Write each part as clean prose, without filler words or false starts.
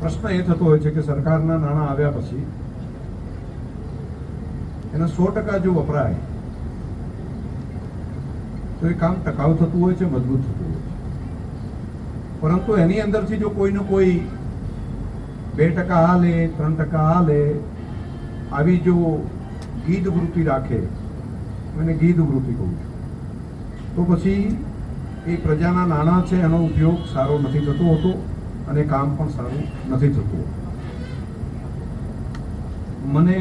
પ્રશ્ન એ થતો હોય છે કે સરકારના નાણાં આવ્યા પછી એના 100% જો વપરાય તો એ કામ ટકાઉ થતું હોય છે, મજબૂત થતું હોય છે. પરંતુ એની અંદરથી જો કોઈનું કોઈ 2% આ લે, 3% આ લે, આવી જો ગીધ વૃત્તિ રાખે, એને ગીધ વૃત્તિ કહું છું, તો પછી એ પ્રજાના નાણાં છે એનો ઉપયોગ સારો નથી થતો હોતો અને કામ પણ સારું નથી થતું. મને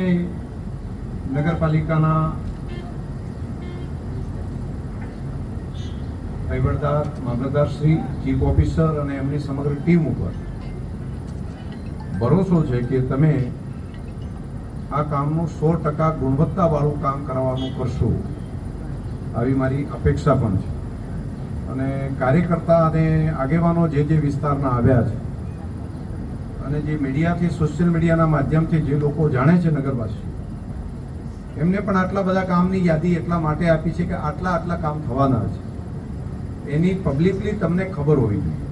નગરપાલિકાના વહીવટદાર, મામલતદારશ્રી, ચીફ ઓફિસર અને એમની સમગ્ર ટીમ ઉપર ભરોસો છે કે તમે આ કામનું 100% ગુણવત્તાવાળું કામ કરાવવાનું કરશો, આવી મારી અપેક્ષા પણ છે. અને કાર્યકર્તા અને આગેવાનો જે વિસ્તારના આવ્યા છે અને જે મીડિયાથી, સોશિયલ મીડિયાના માધ્યમથી જે લોકો જાણે છે નગરવાસી, એમને પણ આટલા બધા કામની યાદી એટલા માટે આપી છે કે આટલા આટલા કામ થવાના છે. એની પબ્લિકલી તમને ખબર હોવી જોઈએ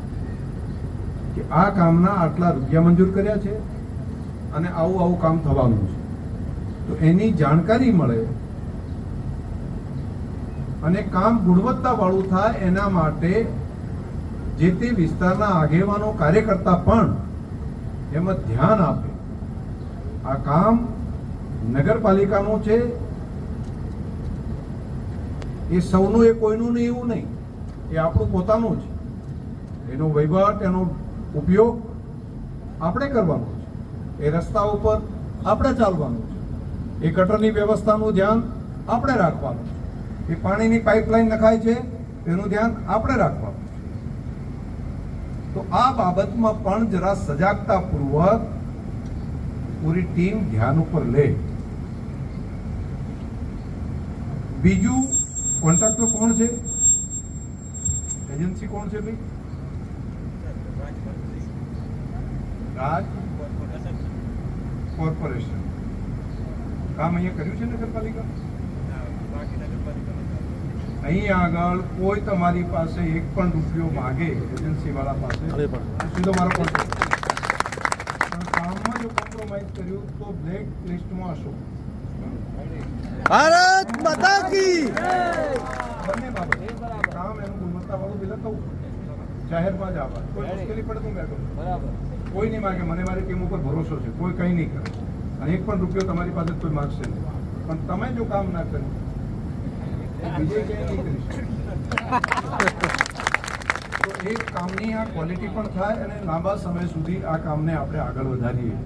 કે આ કામના આટલા રૂપિયા મંજૂર કર્યા છે અને આવું આવું કામ થવાનું છે. તો એની જાણકારી મળે અને કામ ગુણવત્તાવાળું થાય એના માટે જે તે વિસ્તારના આગેવાનો, કાર્યકર્તા પણ એમાં ધ્યાન આપે. આ કામ નગરપાલિકાનું છે, એ સૌનું, એ કોઈનું નહીં એવું નહીં, એ આપણું પોતાનું છે. એનો વહીવટ, એનો ઉપયોગ આપણે કરવાનો છે. એ રસ્તા ઉપર આપણે ચાલવાનું છે. એ ગટરની વ્યવસ્થાનું ધ્યાન આપણે રાખવાનું છે. એ પાણીની પાઇપલાઇન નખાય છે એનું ધ્યાન આપણે રાખવાનું છે. તો આ બાબતમાં પણ જરા સજાગતાપૂર્વક પૂરી ટીમ ધ્યાન ઉપર લે. બીજું, કોન્ટ્રાક્ટર કોણ છે, એજન્સી કોણ છે ભાઈ? રાજ કોર્પોરેશન. કામ અહીંયા કર્યું છે નગરપાલિકા? અહીંયા આગળ કોઈ તમારી પાસે એક પણ રૂપિયો માગે એજન્સી વાળા પાસે, સીધો મારો કોન્ટ્રાક્ટ. પણ કામમાં જો કોમ્પ્રોમાઇઝ કર્યું તો બ્લેક લિસ્ટમાં હશો. ભારત માતા કી બંને બાબત, કામ એનું ગુણવત્તાવાળું પેલા થવું, જાહેરમાં જ આવવા. કોઈ મુશ્કેલી પડે તો મેં કરું, કોઈ નહીં માગે. મને મારી ટીમ ઉપર ભરોસો છે, કોઈ કંઈ નહીં કરે અને એક પણ રૂપિયો તમારી પાસે કોઈ માગશે નહીં. પણ તમે જો કામ ના કર્યું બીજે ક્યાંય નહીં કરી શકે. તો એ કામની આ ક્વોલિટી પણ થાય અને લાંબા સમય સુધી આ કામને આપણે આગળ વધારીએ.